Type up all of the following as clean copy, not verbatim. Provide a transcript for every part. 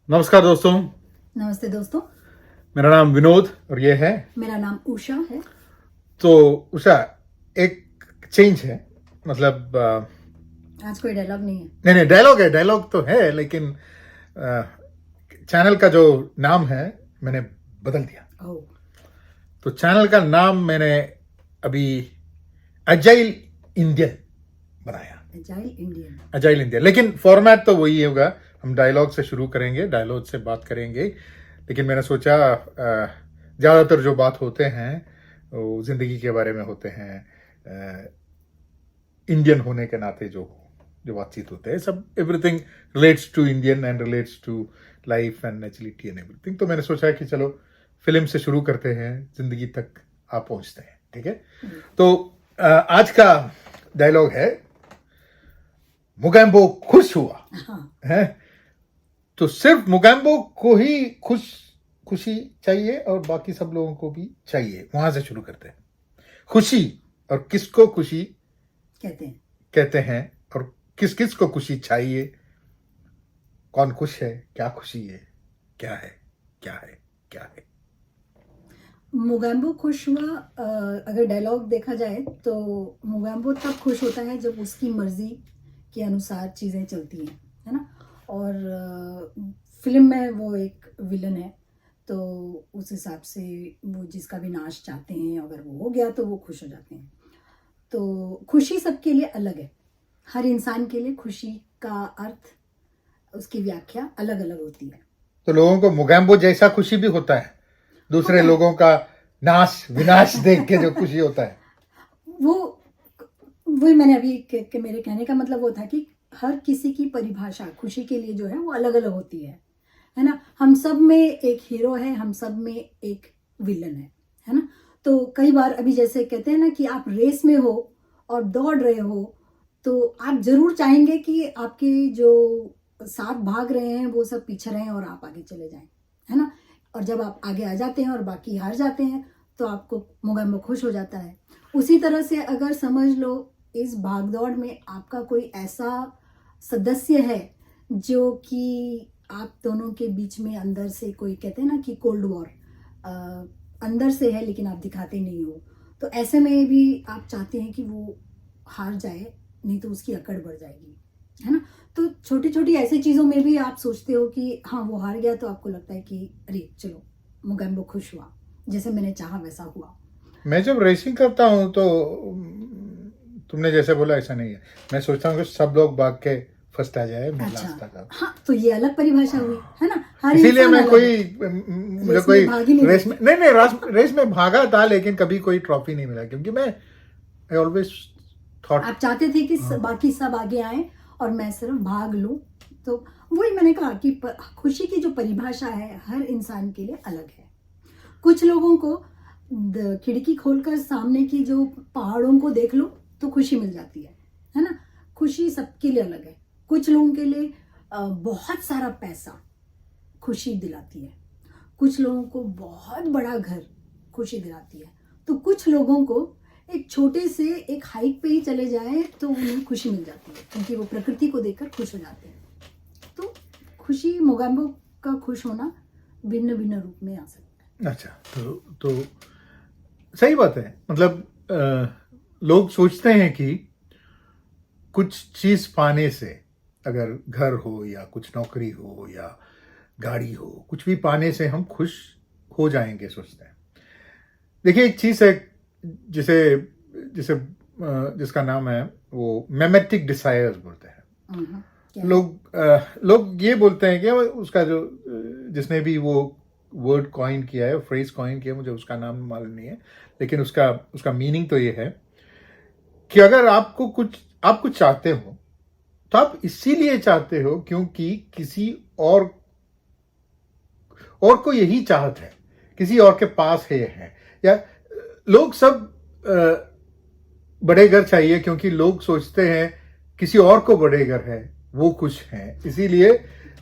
नमस्कार दोस्तों। नमस्ते दोस्तों। मेरा नाम विनोद और ये है। मेरा नाम उषा है। तो उषा, एक चेंज है, मतलब आज कोई डायलॉग नहीं है। नहीं, डायलॉग तो है, लेकिन चैनल का जो नाम है मैंने बदल दिया। ओह। तो चैनल का नाम मैंने अभी अजाइल इंडियन बनाया। अजाइल इंडियन, लेकिन फॉर्मेट तो वही होगा। हम डायलॉग से शुरू करेंगे, डायलॉग से बात करेंगे, लेकिन मैंने सोचा ज़्यादातर जो बात होते हैं वो ज़िंदगी के बारे में होते हैं। इंडियन होने के नाते जो बातचीत होते हैं, सब everything relates to Indian and relates to life and naturality and everything. तो मैंने सोचा कि चलो फिल्म से शुरू करते हैं, जिंदगी तक आप पहुंचते हैं। ठीक है। तो आज का डायलॉग है, मुगैम्बो खुश हुआ। है तो सिर्फ मुगैम्बो को ही खुशी चाहिए और बाकी सब लोगों को भी चाहिए। वहां से शुरू करते हैं। खुशी, और किसको खुशी कहते हैं और किस किस को खुशी चाहिए, कौन खुश है, क्या खुशी है, क्या है। मुगैम्बो खुश हुआ। अगर डायलॉग देखा जाए तो मुगैम्बो तब खुश होता है जब उसकी मर्जी के अनुसार चीज़ें चलती हैं, है ना। और फिल्म में वो एक विलन है, तो उस हिसाब से वो जिसका भी नाश चाहते हैं, अगर वो हो गया तो वो खुश हो जाते हैं। तो खुशी सबके लिए अलग है। हर इंसान के लिए खुशी का अर्थ, उसकी व्याख्या अलग अलग होती है। तो लोगों को मुगैम्बो जैसा खुशी भी होता है, दूसरे लोगों का नाश विनाश देख के जो खुशी होता है, वही मैंने अभी मेरे कहने का मतलब वो था कि हर किसी की परिभाषा खुशी के लिए जो है वो अलग अलग होती है ना। हम सब में एक हीरो है, हम सब में एक विलन है ना। तो कई बार अभी जैसे कहते हैं ना कि आप रेस में हो और दौड़ रहे हो, तो आप जरूर चाहेंगे कि आपके जो साथ भाग रहे हैं वो सब पीछे रहें और आप आगे चले जाएं, है ना। और जब आप आगे आ जाते हैं और बाकी हार जाते हैं तो आपको मुगैम्बो खुश हो जाता है। उसी तरह से अगर समझ लो इस भागदौड़ में आपका कोई ऐसा सदस्य है जो कि आप दोनों के बीच में अंदर से, कोई कहते हैं ना कि कोल्ड वॉर अंदर से है लेकिन आप दिखाते नहीं हो, तो ऐसे में भी आप चाहते हैं कि वो हार जाए, नहीं तो उसकी अकड़ बढ़ जाएगी, है ना। तो छोटी छोटी ऐसी चीज़ों में भी आप सोचते हो कि हाँ वो हार गया, तो आपको लगता है कि अरे चलो मुगैम्बो खुश हुआ, जैसे मैंने चाहा वैसा हुआ। मैं जब रेसिंग करता हूँ तो तुमने जैसे बोला ऐसा नहीं है। मैं सोचता हूँ कि सब लोग भाग के फर्स्ट आ जाए, मैं लास्ट तक आऊं। हाँ, तो ये अलग परिभाषा हुई, है ना। हर इसीलिए मैं मुझे कोई रेस में नहीं रेस में भागा था, लेकिन कभी कोई ट्रॉफी नहीं मिला, क्योंकि मैं आई ऑलवेज थॉट आप चाहते थे कि बाकी सब आगे आए और मैं सिर्फ भाग लूं। तो वही मैंने कहा कि खुशी की जो परिभाषा है हर इंसान के लिए अलग है। कुछ लोगों को खिड़की खोलकर सामने की जो पहाड़ों को देख लो तो खुशी मिल जाती है ना। खुशी सबके लिए अलग है। कुछ लोगों के लिए बहुत सारा पैसा खुशी दिलाती है, कुछ लोगों को बहुत बड़ा घर खुशी दिलाती है, तो कुछ लोगों को एक छोटे से एक हाइट पे ही चले जाए तो उन्हें खुशी मिल जाती है, क्योंकि वो प्रकृति को देखकर खुश हो जाते हैं। तो खुशी, मुगैम्बो का खुश होना भिन्न भिन्न रूप में आ सकता है। अच्छा, तो सही बात है। मतलब लोग सोचते हैं कि कुछ चीज पाने से, अगर घर हो या कुछ नौकरी हो या गाड़ी हो, कुछ भी पाने से हम खुश हो जाएंगे, सोचते हैं। देखिए, एक चीज है जिसे जिसका नाम है वो मेमेटिक डिजायर्स बोलते हैं। लोग ये बोलते हैं कि उसका जो जिसने भी वो वर्ड कॉइन किया है, फ्रेज कॉइन किया, मुझे उसका नाम मालूम नहीं है, लेकिन उसका मीनिंग तो ये है कि अगर आप कुछ चाहते हो तो आप इसीलिए चाहते हो क्योंकि किसी और को यही चाहत है, किसी और के पास है। या लोग सब बड़े घर चाहिए क्योंकि लोग सोचते हैं किसी और को बड़े घर है, वो खुश हैं, इसीलिए।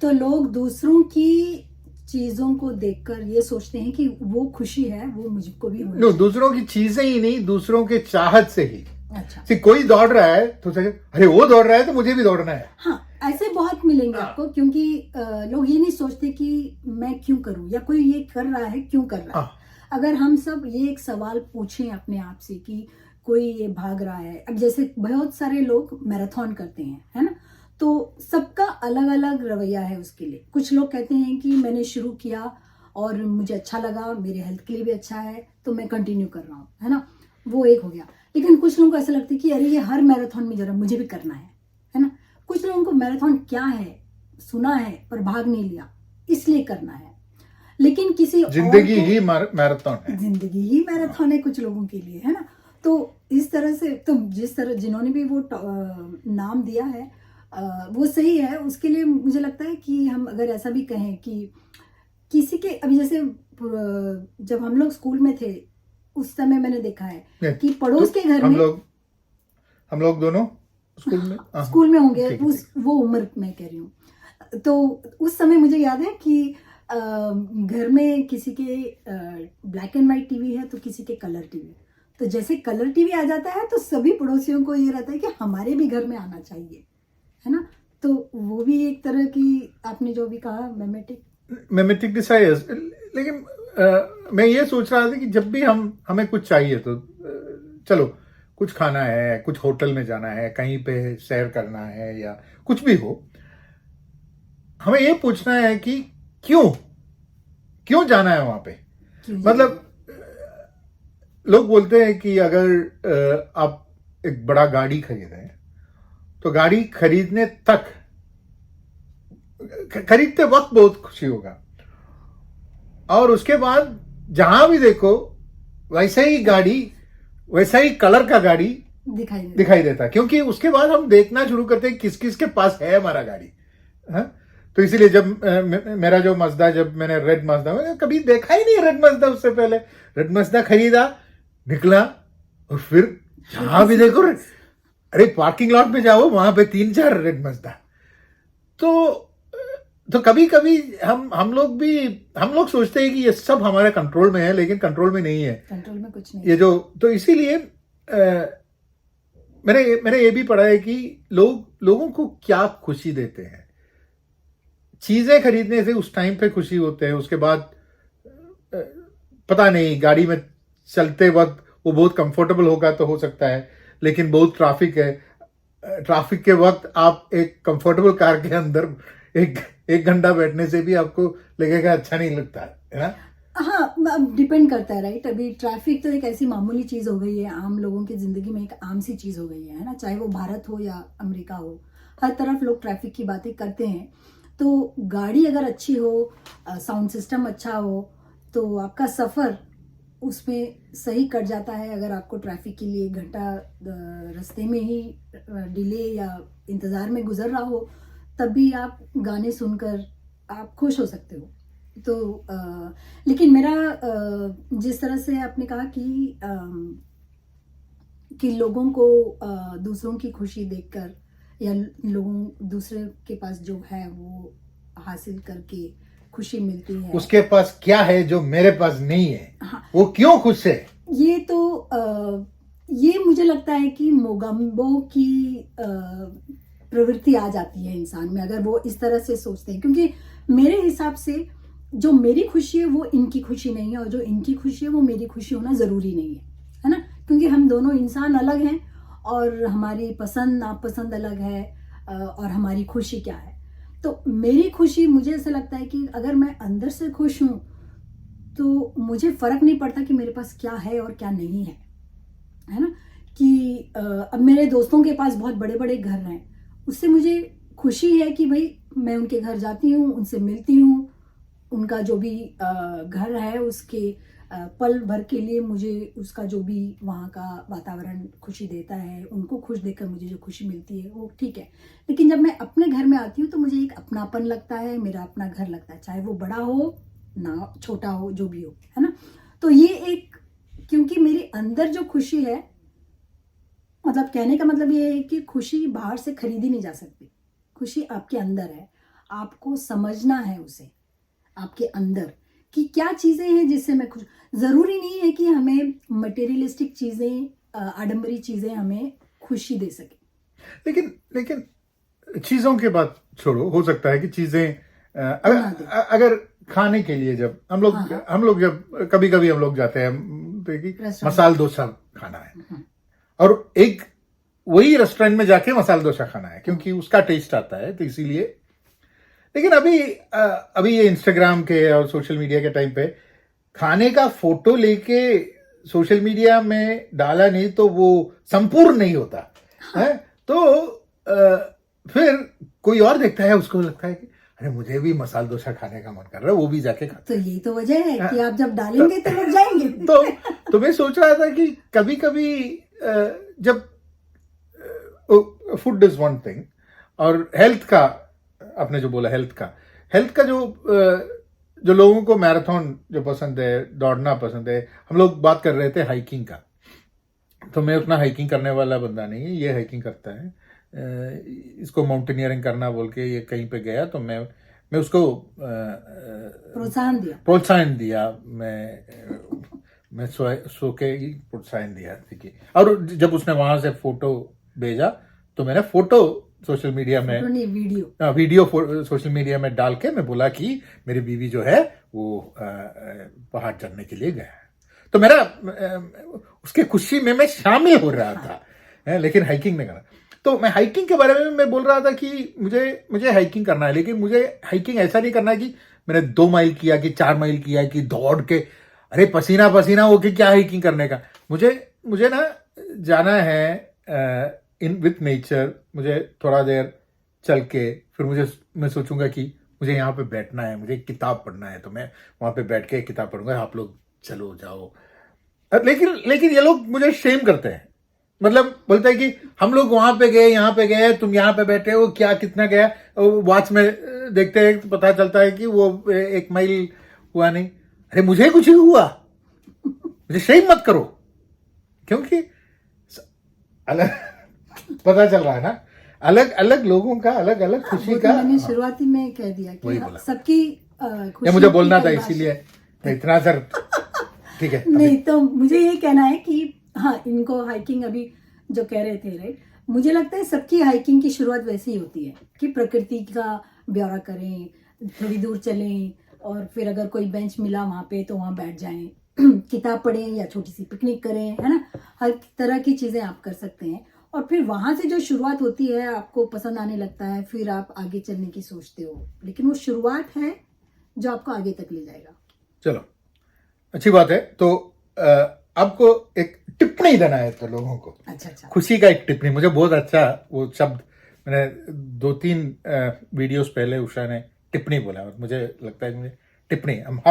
तो लोग दूसरों की चीजों को देखकर ये सोचते हैं कि वो खुशी है, वो मुझको भी होनी चाहिए। दूसरों की चीजें ही नहीं, दूसरों के चाहत से ही। अच्छा, कोई दौड़ रहा है तो अरे वो दौड़ रहा है तो मुझे भी दौड़ना है। हाँ, ऐसे बहुत मिलेंगे आपको, क्योंकि लोग ये नहीं सोचते कि मैं क्यों करूं या कोई ये कर रहा है क्यों कर रहा है। अगर हम सब ये एक सवाल पूछें अपने आप से कि कोई ये भाग रहा है, अब जैसे बहुत सारे लोग मैराथन करते हैं, है ना, तो सबका अलग अलग रवैया है उसके लिए। कुछ लोग कहते हैं कि मैंने शुरू किया और मुझे अच्छा लगा, मेरे हेल्थ के लिए भी अच्छा है, तो मैं कंटिन्यू कर रहा हूँ, है ना, वो एक हो गया। लेकिन कुछ लोगों को ऐसा लगता है कि अरे ये हर मैराथन में जरा मुझे भी करना है ना। कुछ लोगों को मैराथन क्या है सुना है पर भाग नहीं लिया, इसलिए करना है। लेकिन किसी जिंदगी ही मैराथन है, जिंदगी ही मैराथन है कुछ लोगों के लिए, है ना। तो इस तरह से, तो जिस तरह जिन्होंने भी वो नाम दिया है वो सही है। उसके लिए मुझे लगता है कि हम अगर ऐसा भी कहें कि किसी के, अभी जैसे जब हम लोग स्कूल में थे उस समय मैंने देखा है कि पड़ोस के घर में हम लोग दोनों स्कूल में होंगे, वो उम्र मैं कह रही हूँ। तो उस समय मुझे याद है कि घर में किसी के ब्लैक एंड व्हाइट टीवी है तो किसी के कलर टीवी। तो जैसे कलर टीवी आ जाता है तो सभी पड़ोसियों को ये रहता है कि हमारे भी घर में आना चाहिए, है ना। तो वो भी एक तरह की, आपने जो भी कहा, मेमेटिक डिजायर्स। लेकिन मैं ये सोच रहा था कि जब भी हमें कुछ चाहिए तो चलो कुछ खाना है, कुछ होटल में जाना है, कहीं पे सैर करना है या कुछ भी हो, हमें ये पूछना है कि क्यों जाना है वहां पे। मतलब लोग बोलते हैं कि अगर आप एक बड़ा गाड़ी खरीदें तो गाड़ी खरीदते वक्त बहुत खुशी होगा, और उसके बाद जहां भी देखो वैसा ही गाड़ी, वैसा ही कलर का गाड़ी दिखाई देता है, क्योंकि उसके बाद हम देखना शुरू करते हैं किस किस के पास है हमारा गाड़ी, है? तो इसीलिए जब मेरा जो मजदा, जब मैंने रेड मजदा, मैंने कभी देखा ही नहीं रेड मजदा, उससे पहले रेड मजदा खरीदा, निकला, और फिर जहां भी देखो, अरे पार्किंग लॉट में जाओ, वहां पे 3-4 रेड मजदा। तो कभी कभी हम लोग सोचते हैं कि ये सब हमारे कंट्रोल में है, लेकिन कंट्रोल में नहीं है, कंट्रोल में कुछ नहीं ये जो। तो इसीलिए मैंने ये भी पढ़ा है कि लोगों को क्या खुशी देते हैं। चीजें खरीदने से उस टाइम पे खुशी होते हैं, उसके बाद पता नहीं, गाड़ी में चलते वक्त वो बहुत कंफर्टेबल होगा तो हो सकता है, लेकिन बहुत ट्रैफिक है, ट्रैफिक के वक्त आप एक कंफर्टेबल कार के अंदर एक घंटा बैठने से भी आपको लगेगा अच्छा नहीं लगता है ना। हाँ, डिपेंड करता है, राइट। अभी ट्रैफिक तो एक ऐसी मामूली चीज हो गई है, आम लोगों की जिंदगी में एक आम सी चीज हो गई है ना, चाहे वो भारत हो या अमेरिका हो, हर तरफ लोग ट्रैफिक की बातें करते हैं। तो गाड़ी अगर अच्छी हो, साउंड सिस्टम अच्छा हो, तो आपका सफर उसमें सही कट जाता है। अगर आपको ट्रैफिक के लिए घंटा रास्ते में ही डिले या इंतजार में गुजर रहा हो, तब भी आप गाने सुनकर आप खुश हो सकते हो। तो लेकिन मेरा जिस तरह से आपने कहा कि लोगों को दूसरों की खुशी देखकर या दूसरे के पास जो है वो हासिल करके खुशी मिलती है, उसके पास क्या है जो मेरे पास नहीं है, हाँ, वो क्यों खुश है। ये तो ये मुझे लगता है कि मोगम्बो की प्रवृत्ति आ जाती है इंसान में, अगर वो इस तरह से सोचते हैं। क्योंकि मेरे हिसाब से जो मेरी खुशी है वो इनकी खुशी नहीं है, और जो इनकी खुशी है वो मेरी खुशी होना जरूरी नहीं है ना। क्योंकि हम दोनों इंसान अलग हैं, और हमारी पसंद नापसंद अलग है, और हमारी खुशी क्या है। तो मेरी खुशी, मुझे ऐसा लगता है कि अगर मैं अंदर से खुश हूं तो मुझे फर्क नहीं पड़ता कि मेरे पास क्या है और क्या नहीं है ना। कि अब मेरे दोस्तों के पास बहुत बड़े बड़े घर हैं, उससे मुझे खुशी है कि भाई मैं उनके घर जाती हूँ, उनसे मिलती हूँ, उनका जो भी घर है उसके पल भर के लिए मुझे उसका जो भी वहाँ का वातावरण खुशी देता है, उनको खुश देखकर मुझे जो खुशी मिलती है वो ठीक है। लेकिन जब मैं अपने घर में आती हूँ तो मुझे एक अपनापन लगता है, मेरा अपना घर लगता है, चाहे वो बड़ा हो ना छोटा हो, जो भी हो, है ना। तो ये एक, क्योंकि मेरे अंदर जो खुशी है, मतलब कहने का मतलब ये है कि खुशी बाहर से खरीदी नहीं जा सकती, खुशी आपके अंदर है, आपको समझना है उसे, आपके अंदर कि क्या चीजें हैं जिससे मैं खुश। जरूरी नहीं है कि हमें मटेरियलिस्टिक चीजें, आडंबरी चीजें हमें खुशी दे सके। लेकिन चीजों के बात छोड़ो, हो सकता है कि चीजें अगर खाने के लिए जब हम लोग जब कभी कभी हम लोग जाते हैं तो कि मसाला डोसा खाना है, और एक वही रेस्टोरेंट में जाके मसाला डोसा खाना है क्योंकि उसका टेस्ट आता है, तो इसीलिए। लेकिन अभी ये इंस्टाग्राम के और सोशल मीडिया के टाइम पे खाने का फोटो लेके सोशल मीडिया में डाला नहीं तो वो संपूर्ण नहीं होता है। तो फिर कोई और देखता है, उसको लगता है कि अरे मुझे भी मसाला डोसा खाने का मन कर रहा है, वो भी जाके खाता। तो यही तो वजह है कि आप जब डालेंगे तो लोग जाएंगे। तो मैं सोच रहा था कि कभी कभी जब फूड इज वन थिंग, और हेल्थ का, आपने जो बोला हेल्थ का जो लोगों को मैराथन जो पसंद है, दौड़ना पसंद है, हम लोग बात कर रहे थे हाइकिंग का, तो मैं उतना हाइकिंग करने वाला बंदा नहीं है, ये हाइकिंग करता है। इसको माउंटेनियरिंग करना बोल के ये कहीं पे गया तो मैं उसको प्रोत्साहन दिया। मैं सो के ही प्रोत्साहन दिया, ठीक है। और जब उसने वहां से फोटो भेजा तो मैंने फोटो सोशल मीडिया में वीडियो सोशल मीडिया में डाल के मैं बोला कि मेरी बीवी जो है वो पहाड़ चढ़ने के लिए गया है। तो मेरा उसके खुशी में मैं शामिल हो रहा था, लेकिन हाइकिंग नहीं करा। तो मैं हाइकिंग के बारे में मैं बोल रहा था कि मुझे हाइकिंग करना है, लेकिन मुझे हाइकिंग ऐसा नहीं करना है कि मैंने 2 माइल किया कि 4 माइल किया कि दौड़ के अरे पसीना पसीना होके क्या हाइकिंग करने का। मुझे ना जाना है इन विथ नेचर। मुझे थोड़ा देर चल के फिर मैं सोचूंगा कि मुझे यहाँ पे बैठना है, मुझे किताब पढ़ना है, तो मैं वहां पे बैठ के किताब पढ़ूंगा, आप लोग चलो जाओ। लेकिन ये लोग मुझे शेम करते हैं, मतलब बोलते हैं कि हम लोग वहां पे गए, यहाँ पे गए, तुम यहाँ पे बैठे हो, क्या कितना गया। वॉच में देखते हैं तो पता चलता है कि वो 1 माइल हुआ नहीं। अरे मुझे कुछ ही हुआ, मुझे शेम मत करो, क्योंकि अलग पता चल रहा है ना, अलग अलग लोगों का अलग अलग खुशी का। मैंने शुरुआती में कह दिया कि सबकी खुशी मुझे बोलना था, इसीलिए इतना सर ठीक है। नहीं तो मुझे ये कहना है कि हाँ, इनको हाइकिंग अभी जो कह रहे थे, राइट, मुझे लगता है सबकी हाइकिंग की शुरुआत वैसे ही होती है कि प्रकृति का ब्यौरा करें, थोड़ी दूर चलें, और फिर अगर कोई बेंच मिला वहां पे तो वहां बैठ जाएं, किताब पढ़ें या छोटी सी पिकनिक करें, है ना। हर तरह की चीजें आप कर सकते हैं, और फिर वहां से जो शुरुआत होती है आपको पसंद आने लगता है, फिर आप आगे चलने की सोचते हो, लेकिन वो शुरुआत है जो आपको आगे तक ले जाएगा। चलो, अच्छी बात है। तो आपको एक टिप्पणी देना है तो लोगों को। अच्छा। खुशी का एक टिप्पणी, मुझे बहुत अच्छा वो शब्द, मैंने 2-3 वीडियोस पहले उषा ने टिप्पणी बोला, और मुझे लगता है कि मुझे टिप्पणी, हम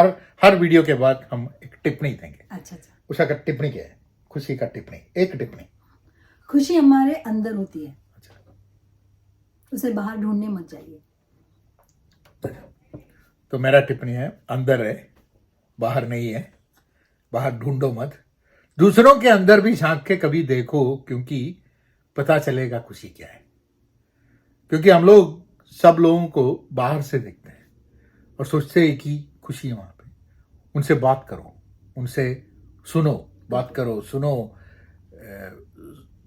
हर वीडियो के बाद हम एक टिप्पणी देंगे। अच्छा। उषा का टिप्पणी क्या है? खुशी का टिप्पणी, एक टिप्पणी। खुशी हमारे अंदर होती है, उसे बाहर ढूंढने मत जाइए। तो मेरा टिप्पणी है, अंदर है, बाहर नहीं है, बाहर ढूंढो मत, दूसरों के अंदर भी झांक के कभी देखो, क्योंकि पता चलेगा खुशी क्या है। क्योंकि हम लोग सब लोगों को बाहर से देखते हैं और सोचते हैं कि खुशी है वहां पे। उनसे बात करो, उनसे सुनो, बात करो, सुनो,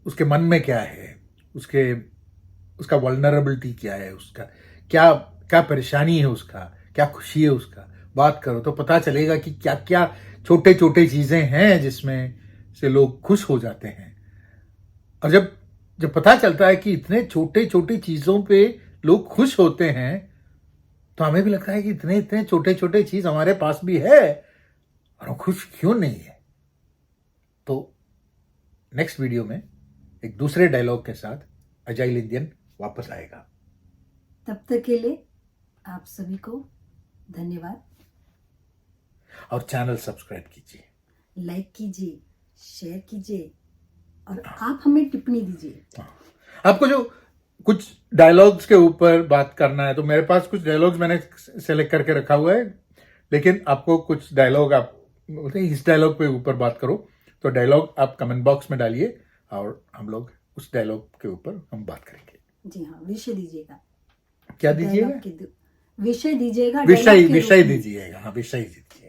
उसके मन में क्या है, उसका वल्नरेबिलिटी क्या है, उसका क्या परेशानी है, उसका क्या खुशी है, उसका बात करो तो पता चलेगा कि क्या क्या छोटे छोटे चीजें हैं जिसमें से लोग खुश हो जाते हैं। और जब पता चलता है कि इतने छोटे छोटे चीजों पे लोग खुश होते हैं, तो हमें भी लगता है कि इतने इतने छोटे छोटे चीज हमारे पास भी है और हम खुश क्यों नहीं है। तो नेक्स्ट वीडियो में एक दूसरे डायलॉग के साथ अजाइल इंडियन वापस आएगा। तब तक के लिए आप सभी को धन्यवाद, और चैनल सब्सक्राइब कीजिए, लाइक कीजिए, शेयर कीजिए, और आप हमें टिप्पणी दीजिए। आपको जो कुछ डायलॉग्स के ऊपर बात करना है तो मेरे पास कुछ डायलॉग्स मैंने सेलेक्ट करके रखा हुआ है, लेकिन आपको कुछ डायलॉग आप बोलते हैं इस डायलॉग पे ऊपर बात करो, तो डायलॉग आप कमेंट बॉक्स में डालिए और हम लोग उस डायलॉग के ऊपर हम बात करेंगे। जी हाँ, विषय दीजिएगा। क्या दीजिएगा? विषय दीजिएगा, विषय दीजिएगा। हाँ, विषय दीजिए।